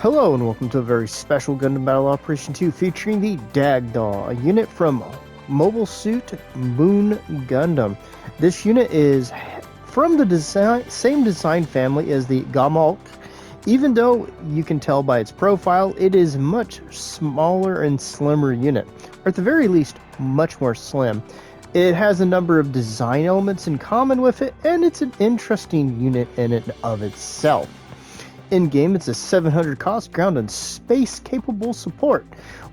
Hello and welcome to a very special Gundam Battle Operation 2 featuring the Dag Doll, a unit from Mobile Suit Moon Gundam. This unit is from the same design family as the Gamalk. Even though you can tell by its profile, it is much smaller and slimmer unit, or at the very least, much more slim. It has a number of design elements in common with it, and it's an interesting unit in and of itself. In-game, it's a 700 cost ground and space capable support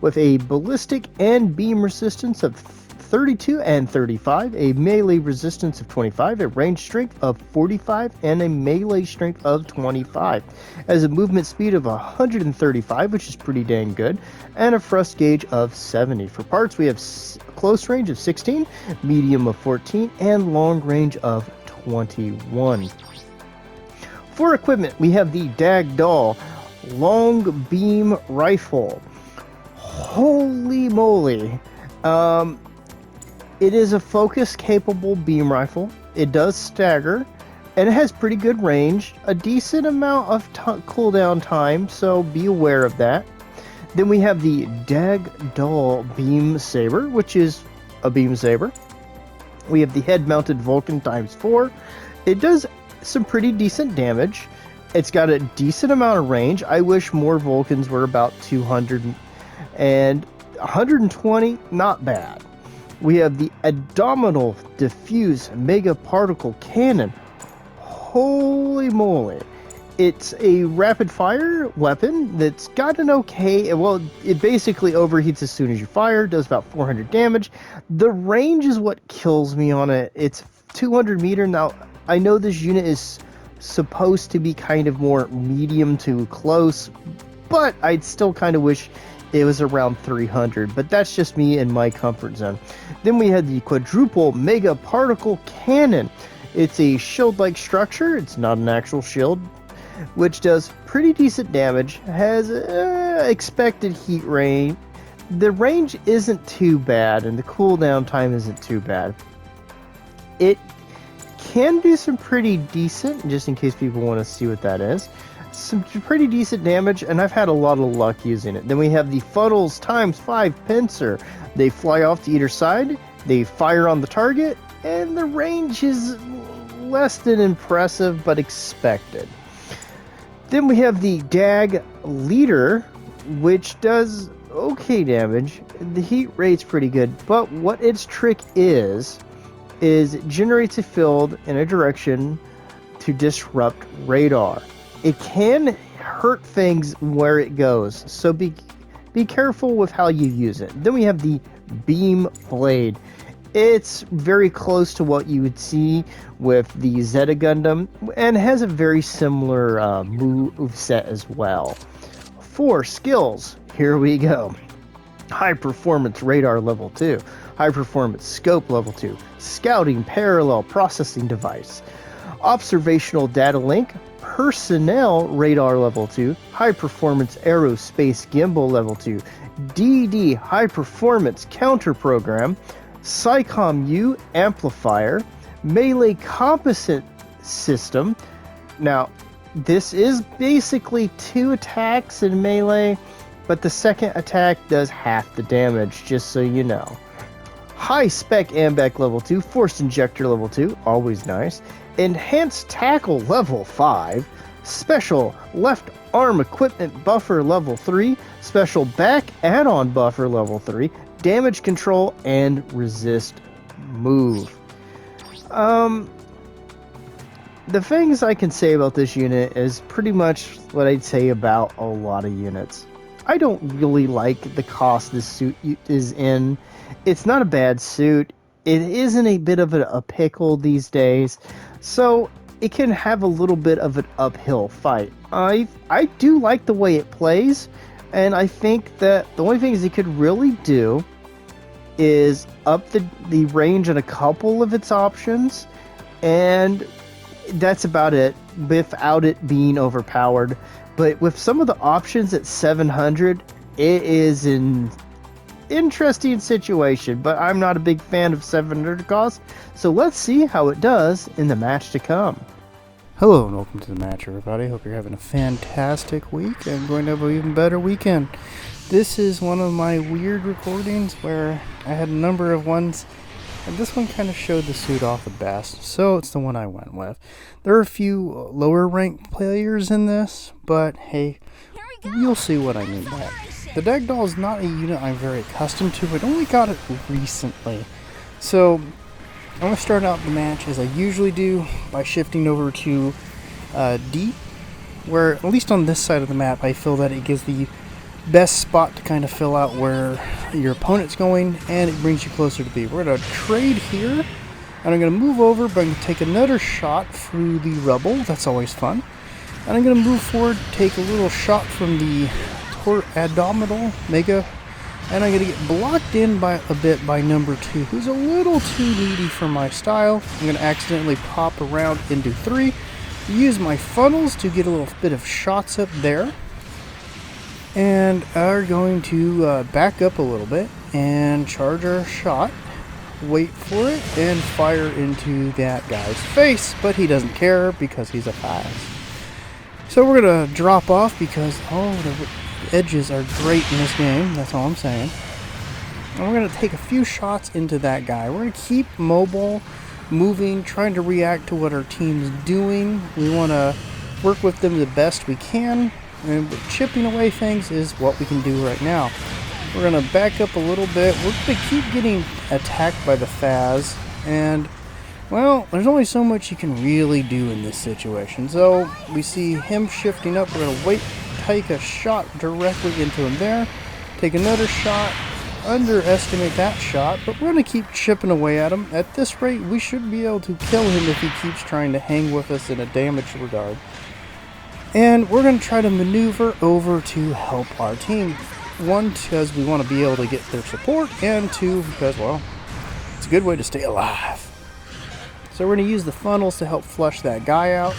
with a ballistic and beam resistance of 32 and 35, a melee resistance of 25, a range strength of 45, and a melee strength of 25. Has a movement speed of 135, which is pretty dang good, and a thrust gauge of 70. For parts, we have close range of 16, medium of 14, and long range of 21. For equipment, we have the Dag Doll long beam rifle. Holy moly. It is a focus capable beam rifle. It does stagger, and it has pretty good range, a decent amount of cooldown time, so be aware of that. Then we have the Dag Doll beam saber, which is a beam saber. We have the head mounted Vulcan ×4. It does some pretty decent damage. It's got a decent amount of range. I wish more Vulcans were about 200 and 120, not bad. We have the Abdominal Diffuse Mega Particle Cannon. Holy moly. It's a rapid fire weapon that's got an okay, well, it basically overheats as soon as you fire, does about 400 damage. The range is what kills me on it. It's 200 meter. Now, I know this unit is supposed to be kind of more medium to close, but I'd still kind of wish it was around 300, but that's just me in my comfort zone. Then we had the Quadruple Mega Particle Cannon. It's a shield-like structure. It's not an actual shield, which does pretty decent damage, has expected heat range. The range isn't too bad, and the cooldown time isn't too bad. It can do some pretty decent, just in case people want to see what that is, some pretty decent damage, and I've had a lot of luck using it. Then we have the Funnels ×5 pincer. They fly off to either side, they fire on the target, and the range is less than impressive, but expected. Then we have the Dag Leader, which does okay damage. The heat rate's pretty good, but what its trick is it generates a field in a direction to disrupt radar. It can hurt things where it goes, so be careful with how you use it. Then we have the Beam Blade. It's very close to what you would see with the Zeta Gundam, and has a very similar move set as well. For skills, here we go. High Performance Radar Level 2. High Performance Scope Level 2, Scouting Parallel Processing Device, Observational Data Link, Personnel Radar Level 2, High Performance Aerospace Gimbal Level 2, DD High Performance Counter Program, SciComm-U Amplifier, Melee Composite System. Now, this is basically 2 attacks in melee, but the second attack does half the damage, just so you know. High Spec Ambec Level 2, Force Injector Level 2, always nice. Enhanced Tackle Level 5, Special Left Arm Equipment Buffer Level 3, Special Back Add-on Buffer Level 3, Damage Control, and Resist Move. The things I can say about this unit is pretty much what I'd say about a lot of units. I don't really like the cost this suit is in. It's not a bad suit. It is in a bit of a pickle these days, so it can have a little bit of an uphill fight. I do like the way it plays, and I think that the only things it could really do is up the range on a couple of its options, and that's about it, without it being overpowered. But with some of the options at 700, it is an interesting situation, but I'm not a big fan of 700 cost, so let's see how it does in the match to come. Hello and welcome to the match, everybody. Hope you're having a fantastic week and going to have an even better weekend. This is one of my weird recordings where I had a number of ones, and this one kind of showed the suit off the best, so it's the one I went with. There are a few lower ranked players in this, but hey, you'll see what I mean by it. The Dag Doll is not a unit I'm very accustomed to, but only got it recently. So I'm going to start out the match as I usually do by shifting over to D, where at least on this side of the map I feel that it gives the best spot to kind of fill out where your opponent's going, and it brings you closer to B. We're going to trade here, and I'm going to move over, but I'm going to take another shot through the rubble. That's always fun. And I'm going to move forward, take a little shot from the abdominal mega, and I'm going to get blocked in by a bit by number 2, who's a little too needy for my style. I'm going to accidentally pop around into 3, use my funnels to get a little bit of shots up there, and are going to back up a little bit and charge our shot, wait for it, and fire into that guy's face, but he doesn't care because he's a 5. So we're going to drop off because the edges are great in this game, that's all I'm saying. And we're going to take a few shots into that guy. We're going to keep mobile, moving, trying to react to what our team's doing. We want to work with them the best we can, and chipping away things is what we can do right now. We're going to back up a little bit. We're going to keep getting attacked by the Faz, and well, there's only so much you can really do in this situation. So we see him shifting up. We're going to wait, take a shot directly into him there, take another shot, underestimate that shot, but we're going to keep chipping away at him. At this rate, we should be able to kill him if he keeps trying to hang with us in a damage regard. And we're going to try to maneuver over to help our team. 1, because we want to be able to get their support, and 2, because, well, it's a good way to stay alive. So we're going to use the funnels to help flush that guy out.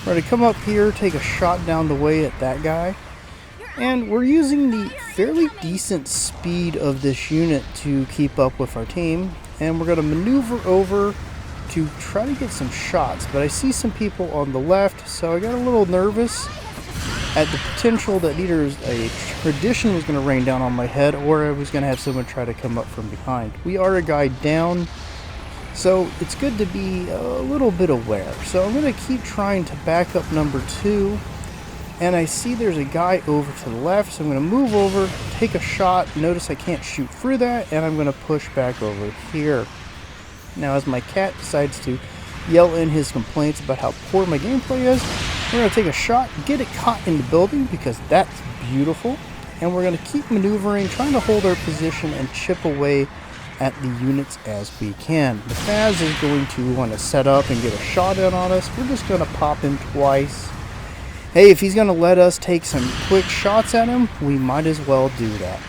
We're going to come up here, take a shot down the way at that guy. And we're using the fairly decent speed of this unit to keep up with our team. And we're going to maneuver over to try to get some shots. But I see some people on the left, so I got a little nervous at the potential that either a tradition was going to rain down on my head, or I was going to have someone try to come up from behind. We are a guy down, so it's good to be a little bit aware. So I'm going to keep trying to back up number 2. And I see there's a guy over to the left, so I'm going to move over, take a shot. Notice I can't shoot through that, and I'm going to push back over here. Now as my cat decides to yell in his complaints about how poor my gameplay is, we're going to take a shot, get it caught in the building, because that's beautiful. And we're going to keep maneuvering, trying to hold our position and chip away at the units as we can. The Faz is going to want to set up and get a shot in on us. We're just going to pop him twice. Hey, if he's going to let us take some quick shots at him, we might as well do that.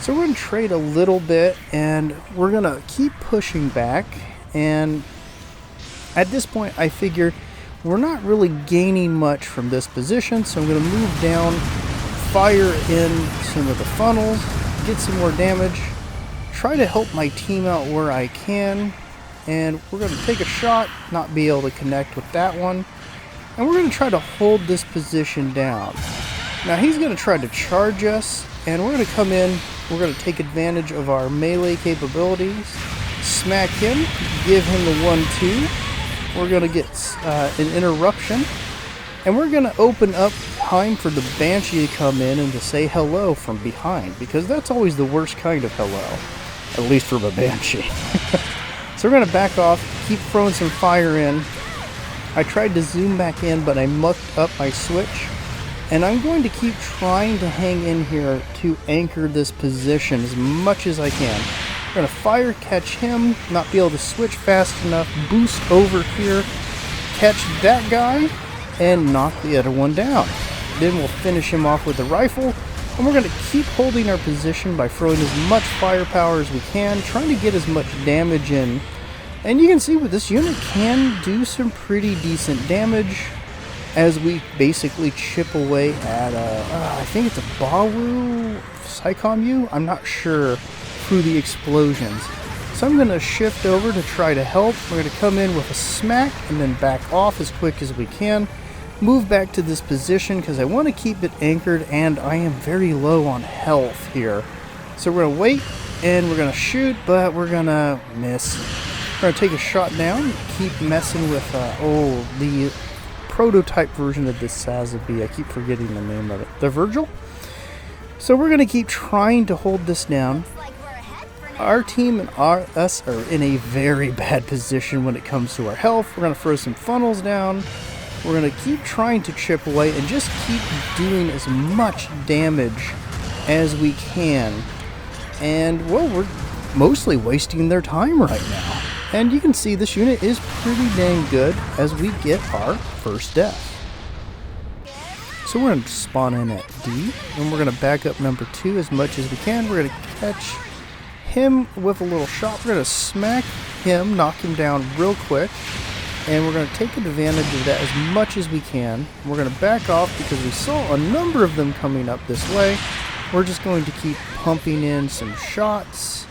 So we're going to trade a little bit, and we're going to keep pushing back. And at this point, I figure we're not really gaining much from this position, so I'm going to move down, fire in some of the funnels, get some more damage, try to help my team out where I can, and we're going to take a shot, not be able to connect with that one, and we're going to try to hold this position down. Now he's going to try to charge us, and we're going to come in, we're going to take advantage of our melee capabilities, smack him, give him the 1-2, we're going to get an interruption, and we're going to open up time for the Banshee to come in and to say hello from behind, because that's always the worst kind of hello, at least from a Banshee. So we're going to back off, keep throwing some fire in. I tried to zoom back in, but I mucked up my switch, and I'm going to keep trying to hang in here to anchor this position as much as I can. We're going to fire, catch him, not be able to switch fast enough, boost over here, catch that guy, and knock the other one down. Then we'll finish him off with the rifle, and we're going to keep holding our position by throwing as much firepower as we can, trying to get as much damage in. And you can see with this unit can do some pretty decent damage as we basically chip away at I think it's a Bawu Psycom U? I'm not sure, through the explosions. So I'm going to shift over to try to help. We're going to come in with a smack and then back off as quick as we can. Move back to this position because I want to keep it anchored, and I am very low on health here. So we're going to wait and we're going to shoot, but we're going to miss. We're going to take a shot down, keep messing with the prototype version of this Sazabi. I keep forgetting the name of it. The Virgil? So we're going to keep trying to hold this down. Our team and us are in a very bad position when it comes to our health. We're going to throw some funnels down. We're going to keep trying to chip away and just keep doing as much damage as we can. And, well, we're mostly wasting their time right now. And you can see this unit is pretty dang good as we get our first death. So we're going to spawn in at D, and we're going to back up number 2 as much as we can. We're going to catch him with a little shot. We're going to smack him, knock him down real quick. And we're going to take advantage of that as much as we can. We're going to back off because we saw a number of them coming up this way. We're just going to keep pumping in some shots.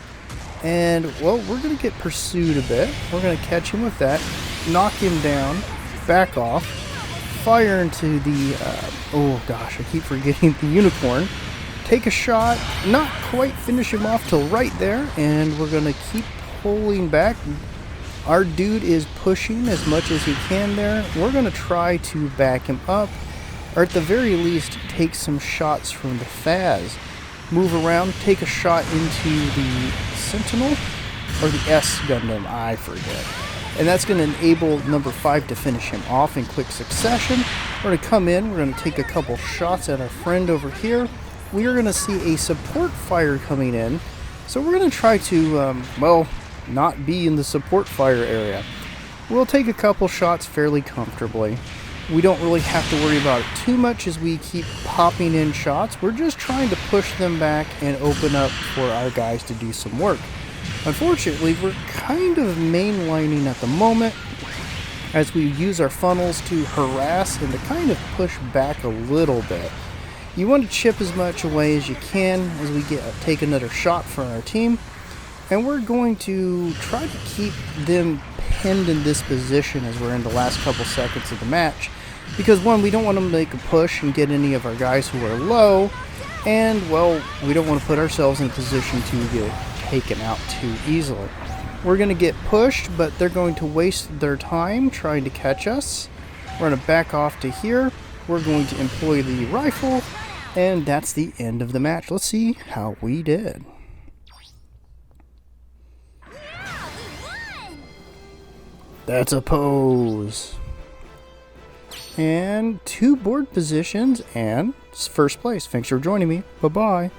And, well, we're going to get pursued a bit. We're going to catch him with that, knock him down, back off, fire into the, oh gosh, I keep forgetting the unicorn. Take a shot, not quite finish him off till right there, and we're going to keep pulling back. Our dude is pushing as much as he can there. We're going to try to back him up, or at the very least, take some shots from the Faz. Move around, take a shot into the Sentinel, or the S Gundam, I forget. And that's going to enable number 5 to finish him off in quick succession. We're going to come in, we're going to take a couple shots at our friend over here. We are going to see a support fire coming in. So we're going to try to, well, not be in the support fire area. We'll take a couple shots fairly comfortably. We don't really have to worry about it too much as we keep popping in shots. We're just trying to push them back and open up for our guys to do some work. Unfortunately, we're kind of mainlining at the moment as we use our funnels to harass and to kind of push back a little bit. You want to chip as much away as you can as we take another shot for our team. And we're going to try to keep them pinned in this position as we're in the last couple seconds of the match. Because, one, we don't want to make a push and get any of our guys who are low. And, well, we don't want to put ourselves in a position to get taken out too easily. We're going to get pushed, but they're going to waste their time trying to catch us. We're going to back off to here. We're going to employ the rifle. And that's the end of the match. Let's see how we did. That's a pose. And 2 board positions and first place. Thanks for joining me. Bye-bye.